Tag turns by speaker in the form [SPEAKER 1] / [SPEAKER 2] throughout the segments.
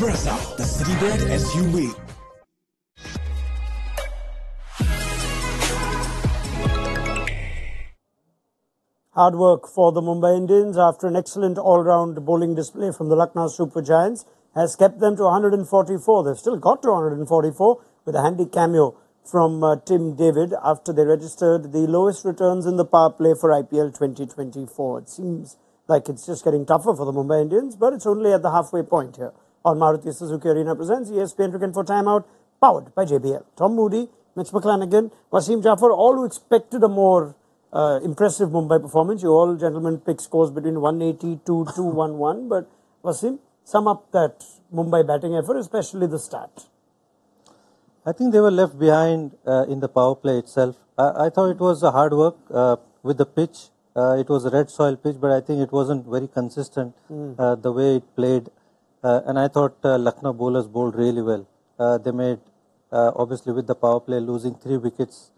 [SPEAKER 1] Brezza, the city-bred SUV.
[SPEAKER 2] Hard work for the Mumbai Indians after an excellent all-round bowling display from the Lucknow Super Giants has kept them to 144. They've still got to 144 with a handy cameo from Tim David after they registered the lowest returns in the power play for IPL 2024. It seems like it's just getting tougher for the Mumbai Indians, but it's only at the halfway point here. On Maruti Suzuki Arena presents ESPN Cricket for Timeout, powered by JBL. Tom Moody, McClenaghan, Wasim, Jaffer, all who expected a more impressive Mumbai performance. You all gentlemen pick scores between 180 to 211, but Wasim, sum up that Mumbai batting effort, especially the start.
[SPEAKER 3] I think they were left behind in the power play itself. I thought it was a hard work with the pitch. It was a red soil pitch, but I think it wasn't very consistent the way it played. And I thought Lucknow bowlers bowled really well. They made, obviously with the power play, losing 3 wickets.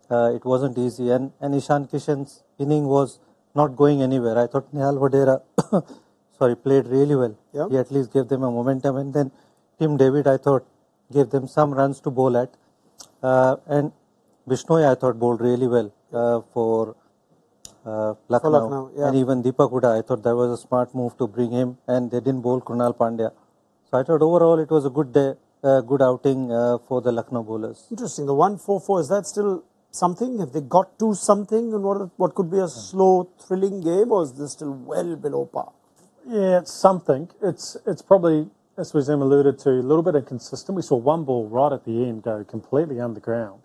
[SPEAKER 3] It wasn't easy. And Ishan Kishan's inning was not going anywhere. I thought Nihal Vadera played really well. Yep. He at least gave them a momentum. And then Tim David, I thought, gave them some runs to bowl at. And Bishnoi, I thought, bowled really well for Lucknow. Yeah. And even Deepak Huda, I thought that was a smart move to bring him. And they didn't bowl Krunal Pandya. So I thought overall it was a good day, good outing for the Lucknow bowlers.
[SPEAKER 2] Interesting. The 144, is that still something? Have they got to something in what could be a slow, thrilling game, or is this still well below par?
[SPEAKER 4] Yeah, it's something. It's probably, as Wasim alluded to, a little bit inconsistent. We saw one ball right at the end go completely underground,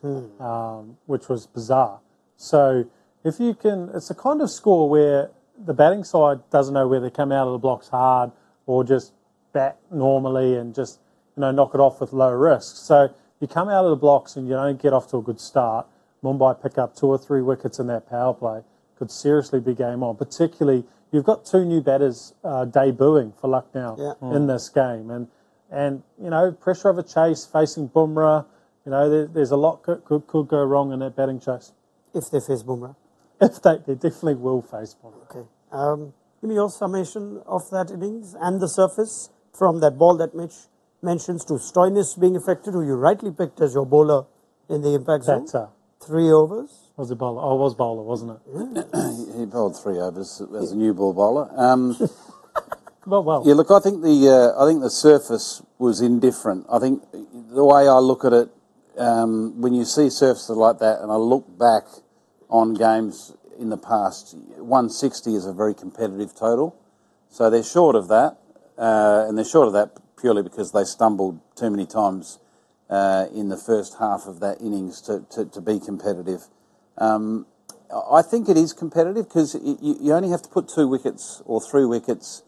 [SPEAKER 4] which was bizarre. So if you can, it's a kind of score where the batting side doesn't know whether they come out of the blocks hard or just bat normally and just knock it off with low risk. So you come out of the blocks and you don't get off to a good start. Mumbai pick up 2 or 3 wickets in that power play, could seriously be game on. Particularly, you've got 2 new batters debuting for Lucknow in this game, and pressure of a chase facing Bumrah. There's a lot could go wrong in that batting chase.
[SPEAKER 2] If they face Bumrah,
[SPEAKER 4] if they definitely will face Bumrah.
[SPEAKER 2] Okay, give me your summation of that innings and the surface from that ball that Mitch mentions to Stoinis being affected, who you rightly picked as your bowler in the impact zone. 3 overs.
[SPEAKER 4] Was it bowler? Oh, it was bowler, wasn't it?
[SPEAKER 5] Yeah. He bowled 3 overs as a new ball bowler.
[SPEAKER 4] Well.
[SPEAKER 5] Yeah, look, I think the surface was indifferent. I think the way I look at it, when you see surfaces like that, and I look back on games in the past, 160 is a very competitive total. So they're short of that, and they're short of that purely because they stumbled too many times in the first half of that innings to be competitive. I think it is competitive because you only have to put 2 wickets or 3 wickets,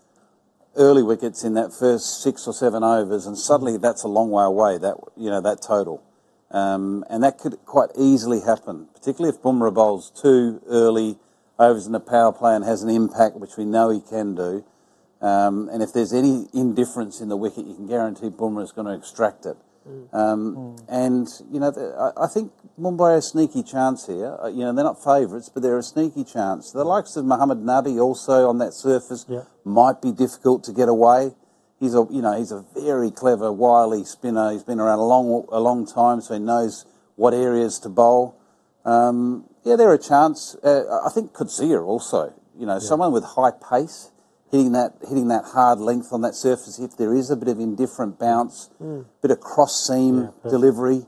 [SPEAKER 5] early wickets in that first 6 or 7 overs, and suddenly that's a long way away. That total, and that could quite easily happen, particularly if Bumrah bowls 2 early overs in the power play and has an impact, which we know he can do. And if there's any indifference in the wicket, you can guarantee Bumrah is going to extract it. And I think Mumbai are a sneaky chance here. They're not favourites, but they're a sneaky chance. The likes of Mohammad Nabi also on that surface might be difficult to get away. He's a very clever, wily spinner. He's been around a long time, so he knows what areas to bowl. They're a chance. I think Kudzia also. Someone with high pace. Hitting that hard length on that surface, if there is a bit of indifferent bounce, bit of cross-seam delivery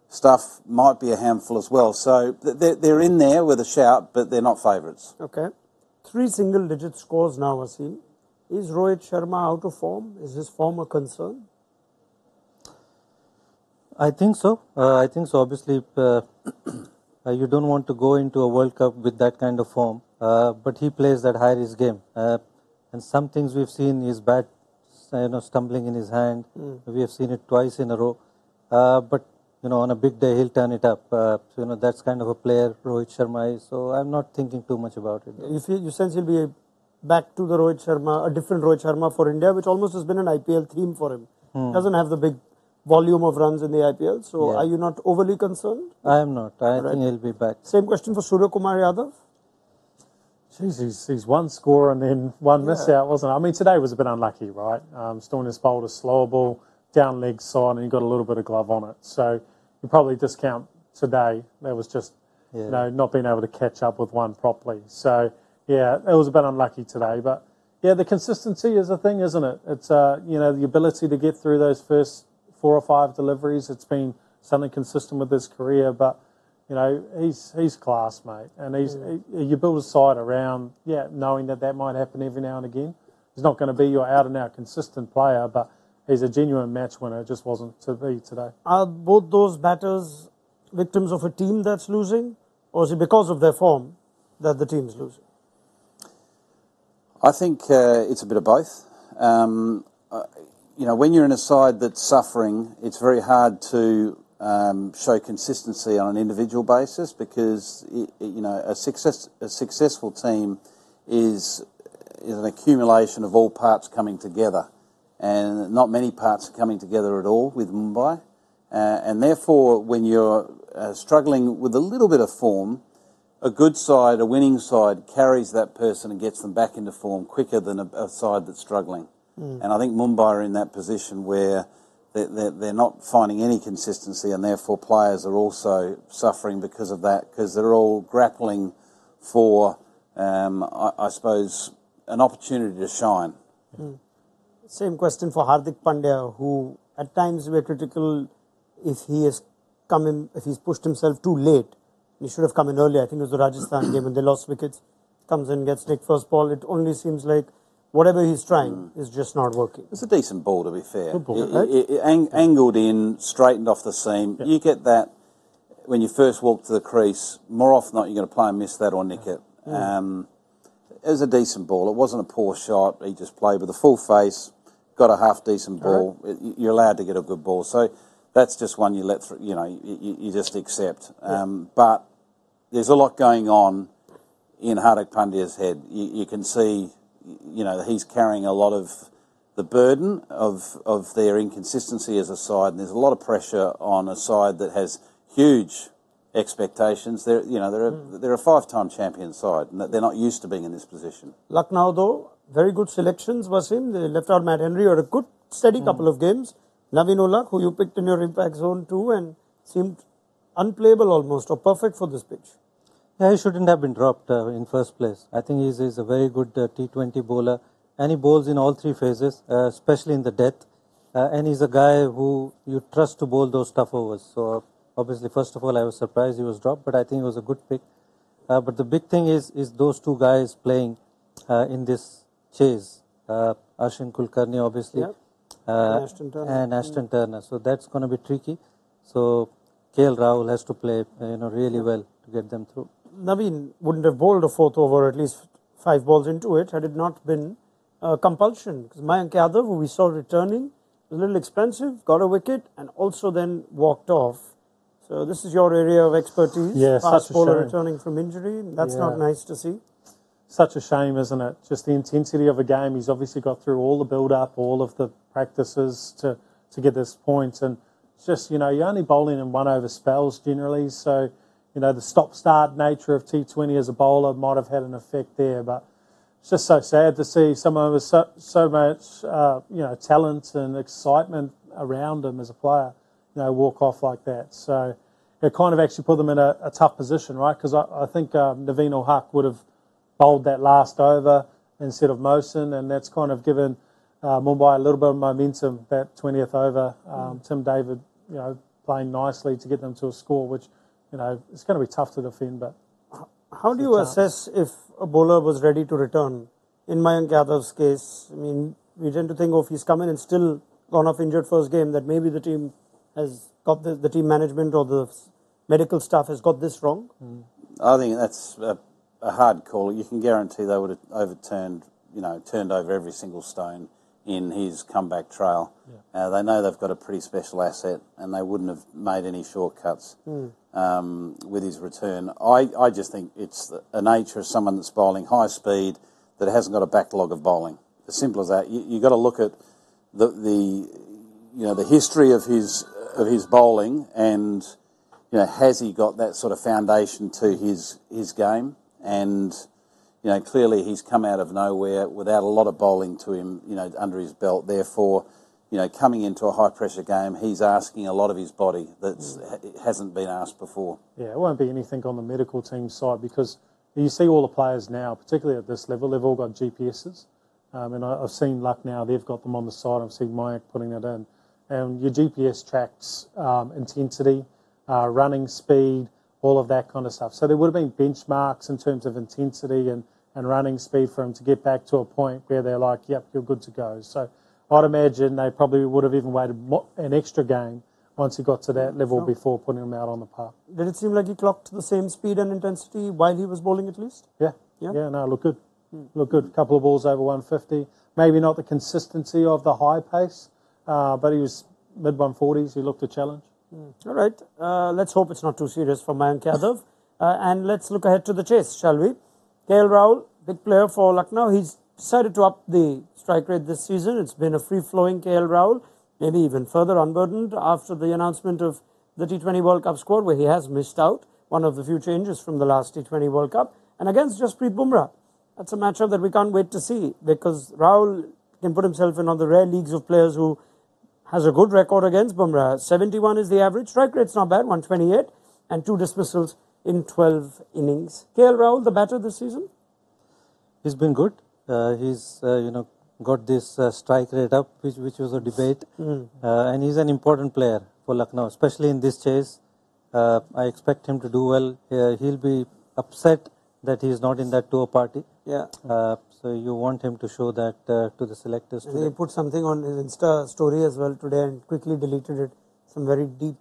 [SPEAKER 5] stuff, might be a handful as well. So they're in there with a shout, but they're not favourites.
[SPEAKER 2] Okay. 3 single-digit scores now, Wasim. Is Rohit Sharma out of form? Is his form a concern?
[SPEAKER 3] I think so. Obviously, you don't want to go into a World Cup with that kind of form, but he plays that high-risk game. And some things we've seen is bat, stumbling in his hand. We have seen it twice in a row. But on a big day, he'll turn it up. That's kind of a player Rohit Sharma is. So I'm not thinking too much about it.
[SPEAKER 2] You sense he'll be back to the Rohit Sharma, a different Rohit Sharma for India, which almost has been an IPL theme for him. Doesn't have the big volume of runs in the IPL. So are you not overly concerned?
[SPEAKER 3] I am not. I think he'll be back.
[SPEAKER 2] Same question for Surya Kumar Yadav.
[SPEAKER 4] Jeez, he's one score and then one miss out, wasn't it? I mean, today was a bit unlucky, right? Stoinis bowled a slower ball, down leg side, and he got a little bit of glove on it. So you probably discount today. That was just, not being able to catch up with one properly. So, yeah, it was a bit unlucky today. But, yeah, the consistency is a thing, isn't it? It's, the ability to get through those first 4 or 5 deliveries. It's been something consistent with his career, but he's class, mate. And you build a side around, knowing that might happen every now and again. He's not going to be your out-and-out consistent player, but he's a genuine match winner. It just wasn't to be today.
[SPEAKER 2] Are both those batters victims of a team that's losing, or is it because of their form that the team's losing?
[SPEAKER 5] I think it's a bit of both. When you're in a side that's suffering, it's very hard to show consistency on an individual basis because a successful team is an accumulation of all parts coming together, and not many parts are coming together at all with Mumbai, and therefore when you're struggling with a little bit of form, a good side, a winning side, carries that person and gets them back into form quicker than a side that's struggling. And I think Mumbai are in that position where they're not finding any consistency, and therefore players are also suffering because of that, because they're all grappling for, I suppose, an opportunity to shine.
[SPEAKER 2] Same question for Hardik Pandya, who at times we're critical if he's pushed himself too late. He should have come in early. I think it was the Rajasthan game when they lost wickets. Comes in, gets nicked first ball. It only seems like whatever he's trying is just not working.
[SPEAKER 5] It's a decent ball, to be fair.
[SPEAKER 2] Good ball, right?
[SPEAKER 5] Angled in, straightened off the seam. Yep. You get that when you first walk to the crease. More often than not, you're going to play and miss that or nick it. It was a decent ball. It wasn't a poor shot. He just played with a full face, got a half-decent ball. Right. You're allowed to get a good ball. So that's just one you let through, you just accept. But there's a lot going on in Hardik Pandya's head. You can see, he's carrying a lot of the burden of their inconsistency as a side, and there's a lot of pressure on a side that has huge expectations. They're a 5-time champion side, and they're not used to being in this position.
[SPEAKER 2] Lucknow, though, very good selections, Wasim. They left out Matt Henry, or a good, steady couple of games. Naveen Ulak, who you picked in your impact zone too, and seemed unplayable almost, or perfect for this pitch.
[SPEAKER 3] Yeah, he shouldn't have been dropped in first place. I think he's a very good T20 bowler, and he bowls in all 3 phases, especially in the death. And he's a guy who you trust to bowl those tough overs. So obviously, first of all, I was surprised he was dropped, but I think it was a good pick. But the big thing is those 2 guys playing in this chase. Ashwin Kulkarni, obviously.
[SPEAKER 2] Yep. And
[SPEAKER 3] Ashton Turner. So that's going to be tricky. So KL Rahul has to play really well to get them through.
[SPEAKER 2] Naveen wouldn't have bowled a 4th over, at least 5 balls into it, had it not been compulsion. Because Mayank Yadav, who we saw returning, was a little expensive, got a wicket, and also then walked off. So this is your area of expertise.
[SPEAKER 4] Yeah,
[SPEAKER 2] fast bowler
[SPEAKER 4] shame.
[SPEAKER 2] Returning from injury. That's not nice to see.
[SPEAKER 4] Such a shame, isn't it? Just the intensity of a game. He's obviously got through all the build-up, all of the practices to get this point. And it's just, you're only bowling in 1 over spells generally. So, the stop-start nature of T20 as a bowler might have had an effect there. But it's just so sad to see someone with so much, talent and excitement around him as a player, walk off like that. So it kind of actually put them in a tough position, right? Because I think Naveen Ulak would have bowled that last over instead of Mohsin, and that's kind of given Mumbai a little bit of momentum, that 20th over. Tim David, playing nicely to get them to a score, which, it's going to be tough to defend. But
[SPEAKER 2] how do you assess if a bowler was ready to return? In Mayank Yadav's case, I mean, we tend to think, if he's come in and still gone off injured first game, that maybe the team has got the team management or the medical staff has got this wrong.
[SPEAKER 5] I think that's a hard call. You can guarantee they would have overturned, turned over every single stone in his comeback trail. Yeah. They know they've got a pretty special asset, and they wouldn't have made any shortcuts with his return. I just think it's a nature of someone that's bowling high speed that hasn't got a backlog of bowling. As simple as that. You got to look at the history of his bowling, and has he got that sort of foundation to his game? And clearly he's come out of nowhere without a lot of bowling to him, under his belt. Therefore, coming into a high-pressure game, he's asking a lot of his body that hasn't been asked before.
[SPEAKER 4] Yeah, it won't be anything on the medical team side because you see all the players now, particularly at this level, they've all got GPSs. And I've seen Lucknow, they've got them on the side. I've seen Mayank putting it in. And your GPS tracks intensity, running speed, all of that kind of stuff. So there would have been benchmarks in terms of intensity and running speed for him to get back to a point where they're like, yep, you're good to go. So I'd imagine they probably would have even waited an extra game once he got to that level before putting him out on the park.
[SPEAKER 2] Did it seem like he clocked the same speed and intensity while he was bowling at least?
[SPEAKER 4] Yeah, no, look good. Look good. A couple of balls over 150. Maybe not the consistency of the high pace, but he was mid-140s. He looked a challenge.
[SPEAKER 2] All right. Let's hope it's not too serious for Mayank Yadav. And let's look ahead to the chase, shall we? KL Rahul, big player for Lucknow. He's decided to up the strike rate this season. It's been a free-flowing KL Rahul, maybe even further unburdened after the announcement of the T20 World Cup squad, where he has missed out, one of the few changes from the last T20 World Cup, and against Jasprit Bumrah. That's a matchup that we can't wait to see because Rahul can put himself in on the rare leagues of players who has a good record against Bumrah. 71 is the average. Strike rate's not bad, 128, and 2 dismissals in 12 innings. KL Rahul, the batter this season?
[SPEAKER 3] He's been good. He's got this strike rate up, which was a debate, and he's an important player for Lucknow, especially in this chase. I expect him to do well. He'll be upset that he's not in that tour party.
[SPEAKER 2] Yeah.
[SPEAKER 3] So you want him to show that to the selectors today.
[SPEAKER 2] He put something on his Insta story as well today and quickly deleted it. Some very deep,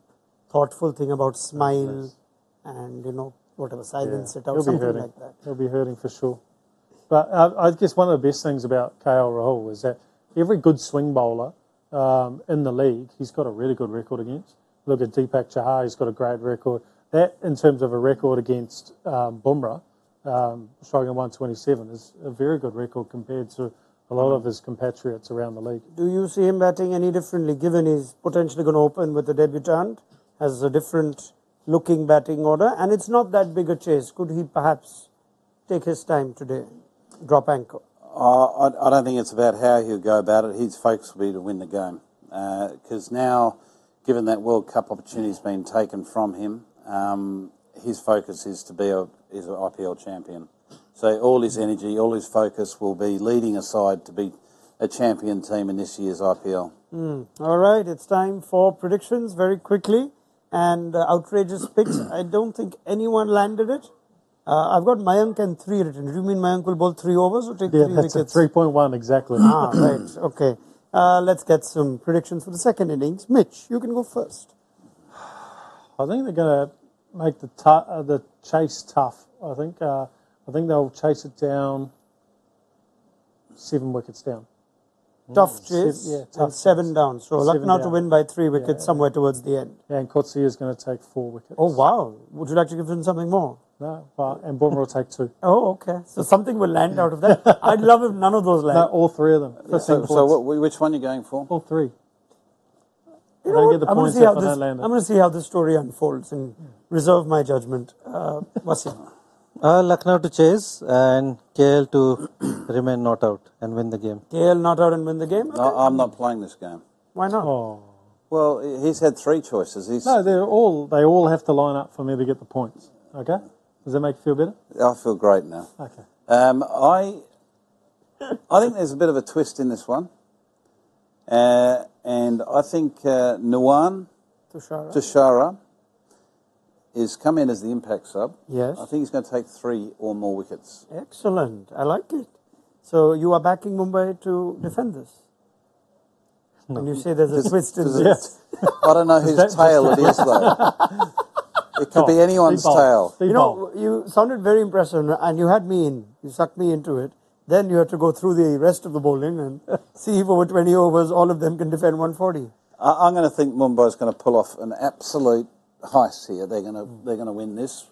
[SPEAKER 2] thoughtful thing about smile and, whatever, silence it out, something like that.
[SPEAKER 4] He'll be hurting for sure. But I guess one of the best things about KL Rahul is that every good swing bowler in the league, he's got a really good record against. Look at Deepak Chahar, he's got a great record. That, in terms of a record against Bumrah, striking 127, is a very good record compared to a lot of his compatriots around the league.
[SPEAKER 2] Do you see him batting any differently, given he's potentially going to open with a debutant, has a different looking batting order, and it's not that big a chase? Could he perhaps take his time today, drop anchor?
[SPEAKER 5] I don't think it's about how he'll go about it. His focus will be to win the game. Because now, given that World Cup opportunity has been taken from him, his focus is to be an IPL champion. So all his energy, all his focus will be leading a side to be a champion team in this year's IPL.
[SPEAKER 2] All right, it's time for predictions very quickly and outrageous picks. I don't think anyone landed it. I've got Mayank and 3 written. Do you mean Mayank will bowl 3 overs or take 3 wickets?
[SPEAKER 4] Yeah, that's 3.1 exactly.
[SPEAKER 2] Right, okay. Let's get some predictions for the second innings. Mitch, you can go first.
[SPEAKER 4] I think they're going to make the chase tough. I think they'll chase it down 7 wickets down.
[SPEAKER 2] Tough chase,
[SPEAKER 4] tough
[SPEAKER 2] and 7 down. So Lucknow to win by 3 wickets somewhere towards the end.
[SPEAKER 4] Yeah, and Kotsi is going to take 4 wickets.
[SPEAKER 2] Oh, wow. Would you like to give him something more?
[SPEAKER 4] No, and Bumrah will take 2.
[SPEAKER 2] Oh, okay. So something will land out of that. I'd love if none of those land.
[SPEAKER 4] No, all 3 of them.
[SPEAKER 5] So which one are you going for?
[SPEAKER 4] All 3.
[SPEAKER 2] You know
[SPEAKER 4] get the
[SPEAKER 2] I'm going
[SPEAKER 4] points if I don't land it.
[SPEAKER 2] to see how this story unfolds and reserve my judgment. Wasim.
[SPEAKER 3] Lucknow to chase and KL to remain not out and win the game.
[SPEAKER 2] KL not out and win the game? Okay.
[SPEAKER 5] No, I'm not playing this game.
[SPEAKER 2] Why not?
[SPEAKER 4] Oh.
[SPEAKER 5] Well, he's had 3 choices.
[SPEAKER 4] No, they all have to line up for me to get the points. Okay? Does that make you feel better?
[SPEAKER 5] I feel great now.
[SPEAKER 4] Okay.
[SPEAKER 5] I think there's a bit of a twist in this one. And I think Nuwan Tushara is come in as the impact sub.
[SPEAKER 2] Yes.
[SPEAKER 5] I think he's going to take 3 or more wickets.
[SPEAKER 2] Excellent. I like it. So you are backing Mumbai to defend this? No. And you say there's a twist in this?
[SPEAKER 5] I don't know whose tail it is, though. It could be anyone's tail.
[SPEAKER 2] You sounded very impressive, and you had me in. You sucked me into it. Then you had to go through the rest of the bowling and see if over 20 overs, all of them can defend 140.
[SPEAKER 5] I'm going to think Mumbai's going to pull off an absolute heist here. They're going to win this.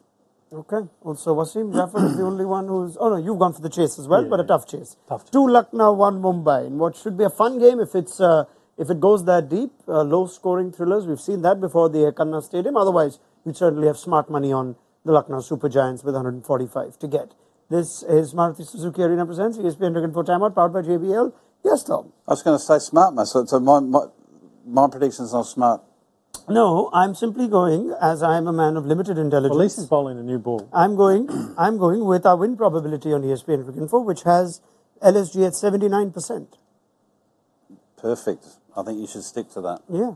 [SPEAKER 2] Okay. Also, Wasim, Jaffer is the only one who's... Oh, no, you've gone for the chase as well, but a tough chase. 2 Lucknow, 1 Mumbai. In what should be a fun game if it goes that deep. Low-scoring thrillers. We've seen that before the Khanna Stadium. Otherwise, you'd certainly have smart money on the Lucknow Super Giants with 145 to get This is Maruti Suzuki Arena presents ESPN Cricket for Timeout, powered by JBL. Yes, Tom.
[SPEAKER 5] I was going to say smart, so my prediction's not smart.
[SPEAKER 2] No, I'm simply going, as I am a man of limited intelligence.
[SPEAKER 4] At least he's bowling a new ball.
[SPEAKER 2] I'm going with our win probability on ESPN Cricket Info, which has LSG at 79%.
[SPEAKER 5] Perfect. I think you should stick to that.
[SPEAKER 2] Yeah.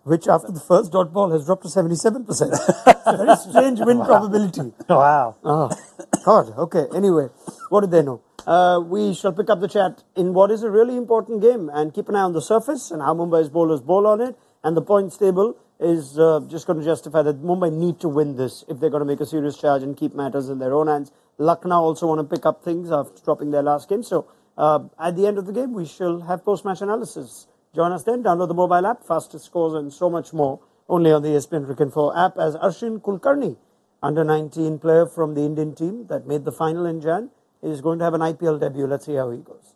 [SPEAKER 2] Which after the first dot ball has dropped to 77%. It's a very strange win probability.
[SPEAKER 4] Wow.
[SPEAKER 2] Oh, God. Okay. Anyway, what did they know? We shall pick up the chat in what is a really important game and keep an eye on the surface and how Mumbai's bowlers bowl on it. And the points table is just going to justify that Mumbai need to win this if they're going to make a serious charge and keep matters in their own hands. Lucknow also want to pick up things after dropping their last game. So at the end of the game, we shall have post-match analysis. Join us then. Download the mobile app, fastest scores and so much more. Only on the ESPN Cricket Info app, as Arshin Kulkarni, under 19 player from the Indian team that made the final in Jan, is going to have an IPL debut. Let's see how he goes.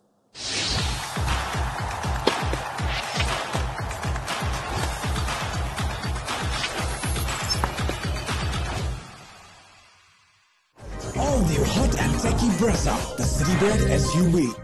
[SPEAKER 1] All new hot and techy Brezza, the City Bed SUV.